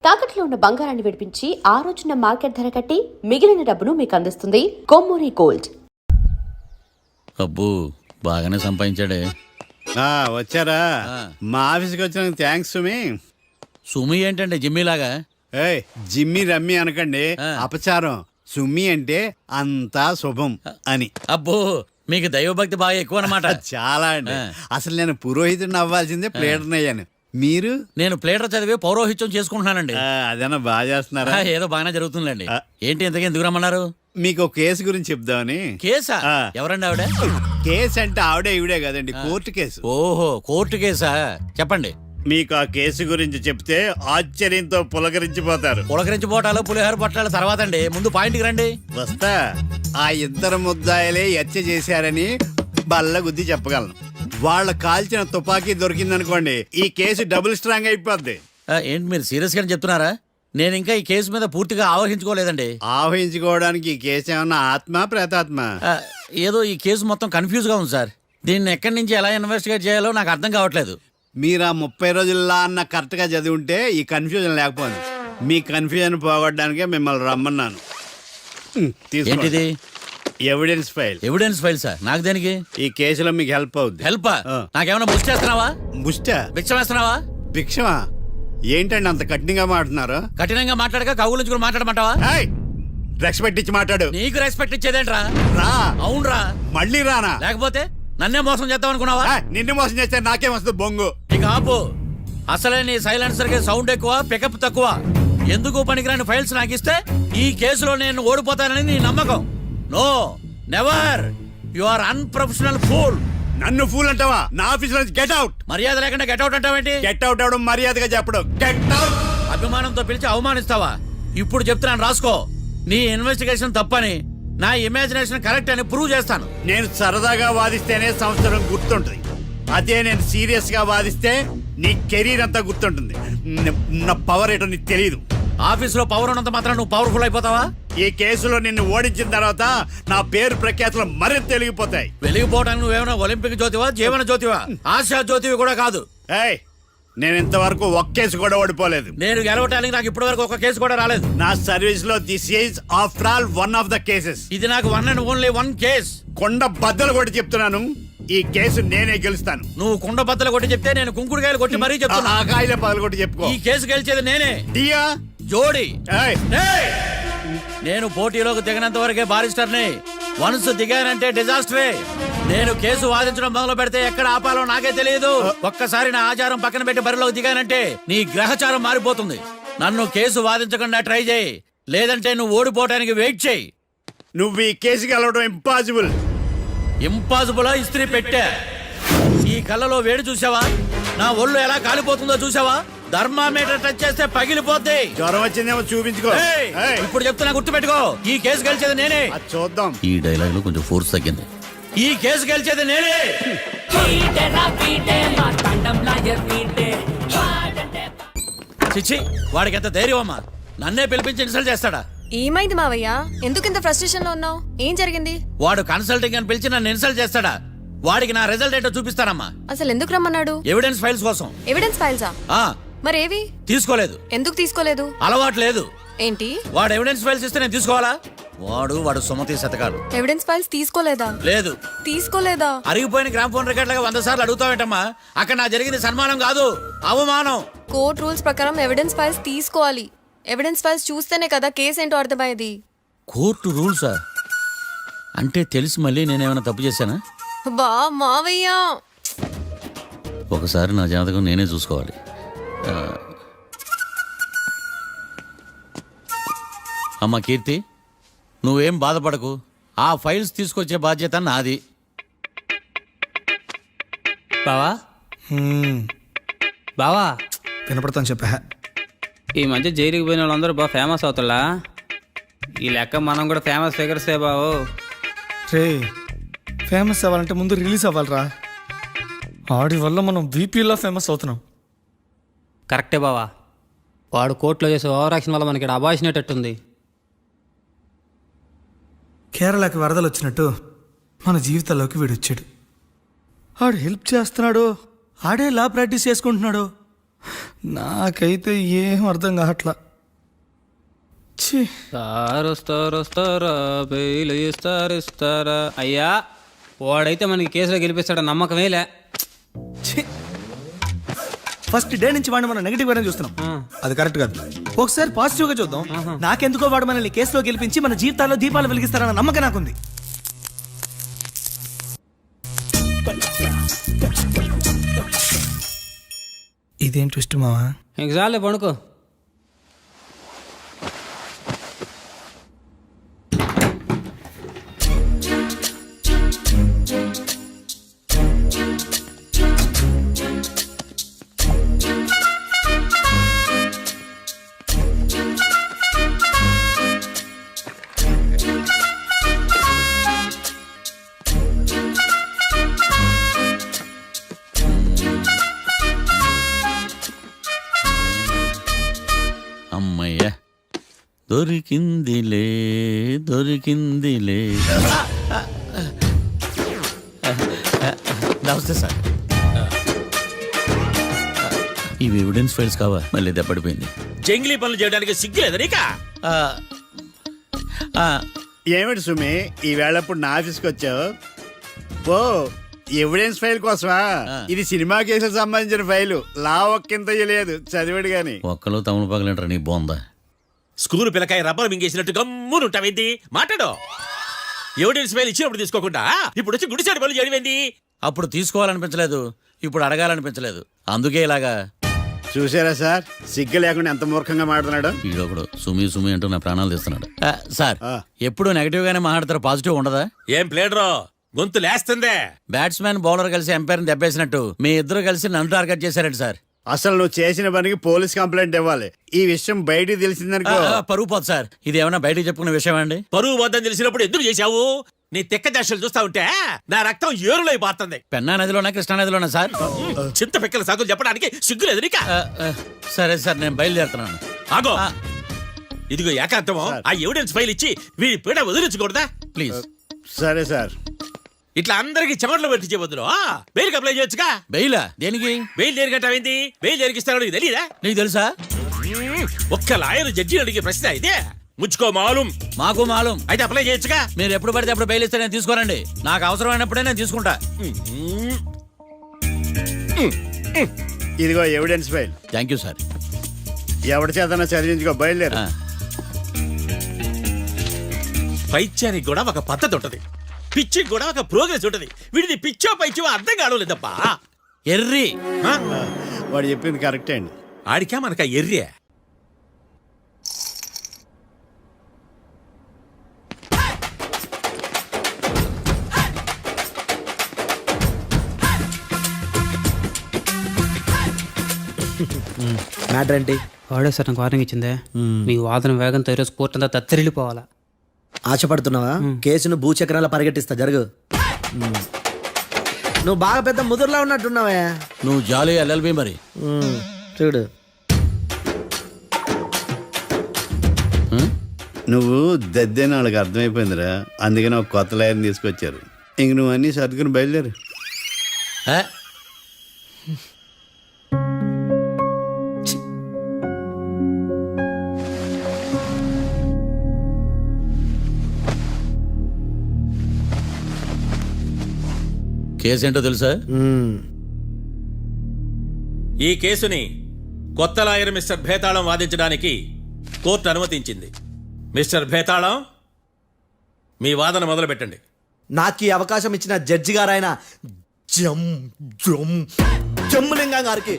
తాకట్లో ఉన్న బంగారాన్ని విడిపించి ఆ రోజున మార్కెట్ ధర కట్టి మిగిలిన డబ్బును మీకు అందిస్తుంది కొమ్మూరి గోల్డ్. అబ్బో బాగానే సంపాదించాడే. వచ్చారా? మా ఆఫీస్కి వచ్చిన థ్యాంక్స్ సుమి. సుమి ఏంటంటే జిమ్మీలాగా? ఏయ్ జిమ్మి రమ్మి అనకండి, అపచారం. సుమి అంటే అంతా శుభం అని. అబ్బో మీకు దైవభక్తి బాగా ఎక్కువ అన్నమాట. చాలా అండి. అసలు నేను పురోహితుడిని అవ్వాల్సిందే, ప్లేటర్ని అయ్యాను. మీరు? నేను ప్లేటర్ చదివి పౌరోహిత్యం చేసుకుంటున్నానండి. అదేనా బాగా చేస్తున్నారా? ఏదో బాగానే జరుగుతుందండి. ఏంటి ఇంతకీ ఎందుకు రమ్మన్నారు? మీకు ఒక కేసు గురించి చెప్దామని. కేసా? ఎవరండి ఆవిడ? కేసు అంటే ఆవిడే ఈవిడే కదండి, కోర్టు కేసు. ఓహో కోర్టు కేసా, చెప్పండి. మీకు ఆ కేసు గురించి చెప్తే ఆశ్చర్యంతో పులకరించిపోతారు. పులకరించిపోవటాలు పులిహోర పట్టాల తర్వాత అండి, ముందు పాయింట్కి రండి. వస్తా. ఆ ఇద్దరు ముద్దాయలే హత్య చేశారని బల్ల గుద్ది చెప్పగలను. వాళ్ళ కాల్చిన తుపాకీ దొరికిందనుకోండి, ఈ కేసు డబుల్ స్ట్రాంగ్ అయిపోద్ది. ఏంటి మీరు సీరియస్ గానే చెప్తున్నారా? నేను ఇంకా ఈ కేసు మీద పూర్తిగా ఆవహించుకోలేదండి. ఆవహించుకోవడానికి ఈ కేసు ఏమన్నా ఆత్మ ప్రేతాత్మ? ఏదో ఈ కేసు మొత్తం కన్ఫ్యూజ్ గా ఉంది సార్. దీన్ని ఎక్కడి నుంచి ఎలా ఇన్వెస్టిగేట్ చేయాలో నాకు అర్థం కావట్లేదు. మీరు ఆ 30 రోజుల్లో అన్న కరెక్ట్ గా చదివి ఉంటే ఈ కన్ఫ్యూజన్ లేకపోయింది. మీ కన్ఫ్యూజన్ పోగొట్టడానికే మిమ్మల్ని రమ్మన్నాను. ఏంటిది? Evidence file. Evidence file sir? నాకు దేనికి? ఈ కేసులో మీకు హెల్ప్ అవుద్ది. హెల్ప్? నాకేమైనా బుక్ చేస్తున్నావా? బుష్ట భిక్ష వేస్తున్నావా? భిక్షమా? ఏంటండి అంత కఠినంగా మాట్లాడుతున్నారు? కఠినంగా మాట్లాడక కవులు మాట్లాడమంటావా? రెస్పెక్ట్ ఇచ్చి మాట్లాడు. నీకు రెస్పెక్ట్ ఇచ్చేదేంట్రా? రా. అవునరా? మళ్ళీ రానా? లేకపోతే నన్నే మోసం చేద్దాం అనుకున్నావా? నిన్ను మోసం చేస్తే నాకేం వస్తుంది బొంగు? ఇక ఆపు. అసలే నీ సైలెన్సర్ కి సౌండ్ ఎక్కువ, పికప్ తక్కువ. ఎందుకు పనికిరాని ఫైల్స్ నాకు ఇస్తే ఈ కేసులో నేను ఓడిపోతానని నీ నమ్మకం. No, never. You are unprofessional fool. నన్ను ఫూల్ అంటావా? నా ఆఫీస్ నుంచి గెట్ అవుట్. మర్యాద లేకుండా గెట్ అవుట్ అంటావేంటి? గెట్ అవుట్ అవడం మర్యాదగా చెప్పడం. Get out. అభిమానంతో పిలిచి అవమానిస్తావా? ఇప్పుడు చెప్తున్నాను రాసుకో. నీ ఇన్వెస్టిగేషన్ తప్పని, నా ఇమాజినేషన్ కరెక్ట్ అని ప్రూవ్ చేస్తాను. నేను సరదాగా వాదిస్తేనే సంవత్సరం గుర్తుంటుంది. అదే నేను సీరియస్ గా వాదిస్తే నీ కెరీర్ అంతా గుర్తుంటుంది. నా పవర్ ఏంటో నీకు తెలియదు. ఆఫీసులో పవర్ ఉన్నంత మాత్రం నువ్వు పవర్ఫుల్ అయిపోతావా? ఈ కేసులో నిన్ను ఓడించిన తర్వాత నా పేరు ప్రఖ్యాతులు మరింత వెలిగిపోతాయి. వెలిగిపోవడానికి నువ్వేమైనా ఒలింపిక్ జ్యోతివా, జీవన జ్యోతివా? ఆశా జ్యోతివి కూడా కాదు. నేను ఇంతవరకు ఒక్క కేసు కూడా ఓడిపోలేదు. నేను గెలవటానికి నాకు ఇప్పటి వరకు ఒక కేసు కూడా రాలేదు. నా సర్వీస్ లో this is after all one of the cases. ఇది నాకు one and only one case. కొండ బద్దలు కొట్టి చెప్తున్నాను, ఈ కేసు నేనే గెలుస్తాను. నువ్వు కుండ బద్దలు కొట్టి చెప్తే నేను కుంకుడుకాయలు కొట్టి మరీ చెప్తాను. ఆ కాయలే పగలు కొట్టి చెప్పుకో. ఈ కేసు గెలిచేది నేనే. డియా జోడి. నేను పోటీలోకి దిగినంత వరకే బారిస్టర్ని. వన్స్ దిగానంటే డిజాస్టరే. నేను కేసు వాదించడం మొదలు పెడితే ఎక్కడ ఆపాలో నాకే తెలియదు. ఒక్కసారి నా ఆచారం పక్కన పెట్టి బరిలోకి దిగానంటే నీ గ్రహచారం మారిపోతుంది. నన్ను కేసు వాదించకుండా ట్రై చేయి, లేదంటే నువ్వు ఓడిపోవడానికి వెయిట్ చేయి. నువ్వు ఈ కేసు గెలవడం ఇంపాసిబుల్. ఇంపాసిబులా? ఇస్త్రీ పెట్టా. ఈ కళ్ళలో వేడి చూసావా? నా ఒళ్ళు ఎలా కాలిపోతుందో చూసావా? థర్మామీటర్ టచ్ చేస్తే పగిలిపోద్ది. జ్వరం వచ్చిందేమో చూపించుకో. ఇప్పుడు చెప్తున్నా, గుర్తు పెట్టుకో. ఈ కేసు గెలిచేది నేనే. చూద్దాం. ఈ డైలాగ్ లో కొంచెం ఫోర్స్ తగ్గింది. ఈ కేసు గెలిచేది నేనే. చిచ్చి, వాడికి ఎంత ధైర్యం అమ్మా! నన్నే పిలిపించి ఇన్సల్ట్ చేస్తాడా? ఏమైంది మావయ్య? ఎందుకు ఇంత ఫ్రస్ట్రేషన్ లో ఉన్నావు? ఏం జరిగింది? వాడు కన్సల్టింగ్ అని పిలిచి నన్ను ఇన్సల్ట్ చేస్తాడా? వాడికి నా రిజల్ట్ ఏంటో చూపిస్తానమ్మా. అసలు ఎందుకు రమ్మన్నాడు? ఎవిడెన్స్ ఫైల్స్ కోసం. ఎవిడెన్స్ ఫైల్సా? మరేవి? తీసుకోలేదు. ఎందుకు తీసుకోలేదు? అలవాటు లేదు. ఏంటి? వాడు ఎవిడెన్స్ ఫైల్స్ ఇస్తే నేను తీసుకోవాలా? వాడు సుమతి శతకాలు. ఎవిడెన్స్ ఫైల్స్ తీసుకోలేదా? లేదు. తీసుకోలేదా? అరిగిపోయిన గ్రామ్ ఫోన్ రికార్డ్ లాగా 100 సార్లు అడుగుతావేంటమ్మా? అక్కడ నా జరిగింది సన్మానం కాదు, అవమానం. కోర్ట్ రూల్స్ ప్రకారం ఎవిడెన్స్ ఫైల్స్ తీసుకోవాలి. ఎవిడెన్స్ ఫైల్స్ చూస్తేనే కదా కేసు ఏంటో అర్థమయ్యేది. కోర్టు రూల్సా? అంటే తెలిసి మళ్ళీ నేనేమైనా తప్పు చేశానా? బా మావయ్య, ఒకసారి నా జాతకం నేనే చూసుకోవాలి. అమ్మా కీర్తి, నువ్వేం బాధపడకు. ఆ ఫైల్స్ తీసుకొచ్చే బాధ్యత నాది. బావా బావా వినపడతాను చెప్పా. ఈ మధ్య జైలుకి పోయిన వాళ్ళందరూ బాగా ఫేమస్ అవుతారా? ఈ లెక్క మనం కూడా ఫేమస్ ఫిగర్సే బావు. రే, ఫేమస్ అవ్వాలంటే ముందు రిలీజ్ అవ్వాలిరా. ఆడి వల్ల మనం వీపీలో ఫేమస్ అవుతున్నాం. కరెక్టే బావా. వాడు కోర్టులో చేసే ఓవర్ యాక్షన్ వల్ల మనకి అబాయిసినట్టుంది. కేరళకి వరదలు వచ్చినట్టు మన జీవితాల్లోకి వీడు వచ్చాడు. ఆడు హెల్ప్ చేస్తున్నాడు, ఆడే లా ప్రాక్టీస్ చేసుకుంటున్నాడు. నాకైతే ఏం అర్థం కావట్లా. ఛీ, వస్తారా బెయిల్ ఇస్తారా అయ్యా, వాడైతే మనకి కేసులో గెలిపిస్తాడ నమ్మకమేలే. ఛీ. ఫస్ట్ డే నుంచి వాడిని మనం నెగిటివ్ గానే చూస్తున్నాం. అది కరెక్ట్ కాదు. ఒకసారి పాజిటివ్ గా చూద్దాం. నాకెందుకో వాడు మనల్ని కేసులో గెలిపించి మన జీవితాల్లో దీపాలు వెలిగిస్తారన్న నమ్మకం నాకుంది. ఇదేం ట్విస్ట్ మావా? ఇంక చాలే పడుకో. అమ్మయ్య దొరికిందిలే. నమస్తే సార్. ఇవి ఎవిడెన్స్ ఫైల్స్ కావా? మళ్ళీ దెబ్బడిపోయింది. జంగిలీ పనులు చేయడానికి సిగ్గులేదు నీకా? ఏమిటి సుమి ఈ వేళప్పుడు నా ఆఫీస్కి వచ్చావు? ఓ ఎవిడెన్స్ ఫైల్ కోసమా? ఇది సినిమా కేసులకు సంబంధించిన ఫైలు. లా ఒక్కింత లేదు, చదివాడు గాని. ఒక్కలో తమను పగలంటారా నీ బోందా? School పిల్లకాయ rubber మింగేసినట్టు గమ్మునుంటావేంది? మాట్లాడు. ఎవిడెన్స్ ఫైల్ ఇచ్చినప్పుడు తీసుకోకుండా ఇప్పుడు వచ్చి గుడిసాడు పనులు చేయడమేంది? అప్పుడు తీసుకోవాలనిపించలేదు, ఇప్పుడు అడగాలనిపించలేదు, అందుకే ఇలాగా. చూసారా సార్, సిగ్గు లేకుండా ఎంత మూర్ఖంగా మాట్లాడుతున్నాడు. ఈడొకడు సుమి అంటూ నా ప్రాణాలు తీస్తున్నాడు. సార్, ఎప్పుడు నెగటివ్ గానే మాట్లాడతారు, పాజిటివ్ ఉండదా? ఏం ప్లేడరో గొంతు లేస్తుందే. బ్యాట్స్మెన్ బౌలర్ కలిసి ఎంపైర్ దెబ్బేసినట్టు మీ ఇద్దరు కలిసి నన్ను టార్గెట్ చేశారండి సార్. అసలు నువ్వు చేసిన పనికి పోలీస్ కంప్లైంట్ ఇవ్వాలి. ఈ విషయం బయటికి తెలిసిందనుకో పరువు పోదు సార్. ఇది ఏమైనా బయటికి చెప్పుకున్న విషయం అండి? పరువు వద్దని తెలిసినప్పుడు ఎందుకు చేశావు? నీ తెక్క దశలు చూస్తా ఉంటే నా రక్తం ఏరులై పారుతుంది. పెన్నా నదిలోనా కృష్ణా నదిలోనా సార్? చింత పిక్కల సాగులు చెప్పడానికి సిగ్గులేదు నీకా? సరే సార్, నేను బయలుదేరుతున్నాను. ఆగో, ఇదిగో ఏకాంతమో ఆ ఎవిడెన్స్ ఫైల్ ఇచ్చి వీడి పీడ వదిలించకూడదా? ప్లీజ్. సరే సార్. ఇట్లా అందరికి చెమటలు పెట్టి చేయవద్దు. బెయిల్ అప్లై చేయొచ్చుగా. బెయిలా? దేనికి? బెయిల్ దేనికంటావేంది? బెయిల్ దేనికిస్తారో నీకు తెలీదా? నీకు తెలుసా? ఒక్క లాయర్ జడ్జి అడిగే ప్రశ్న ఇదే. ముచ్చుకో మాలూం. మాకు మాలం. అయితే అప్లై చేయొచ్చుగా. మీరు ఎప్పుడు పడితే అప్పుడు బెయిల్ ఇస్తే నేను తీసుకోనండి. నాకు అవసరమైనప్పుడే నేను తీసుకుంటా. ఇదిగో evidence file. Thank you sir. ఎవరి చేతనా చదివించుకో, బయలుదేరు. పైత్యానికి కూడా ఒక పద్ధతి ఉంటది, పిచ్చికి కూడా ఒక ప్రోగ్రెస్ ఉంటది. వీడిది పిచ్చో పైచో అర్థం కావలేదప్పా. ఎర్రి. వాడు చెప్పింది కరెక్టే అండి. ఆడికా మనక ఎర్రే. మ్యాటర్ ఏంటి? వాడే సార్ నాకు వార్నింగ్ ఇచ్చిందే. మీ వాదన వేగంతో ఈరోజు కోర్టు అంతా తత్తరిల్లిపోవాలా. ఆశపడుతున్నావా? కేసును భూచక్రాల పరిగెట్టిస్తా, జరుగు. నువ్వు బాగా పెద్ద ముదురులా ఉన్నట్టున్నావే. నువ్వు జాలి ఎల్ఎల్బి మరి. చూడు, నువ్వు దద్దేని వాళ్ళకి అర్థమైపోయిందిరా. అందుకని ఒక కొత్త లాయర్ని తీసుకొచ్చారు. ఇంక నువ్వు అన్నీ సర్దుకుని బయలుదేరు. కేసు ఏంటో తెలుసా? ఈ కేసుని కొత్త లాయర్ మిస్టర్ భేతాళం వాదించడానికి కోర్టు అనుమతించింది. మిస్టర్ భేతాళం, మీ వాదన మొదలు పెట్టండి. నాకు ఈ అవకాశం ఇచ్చిన జడ్జి గారైన జమ్ములింగం గారికి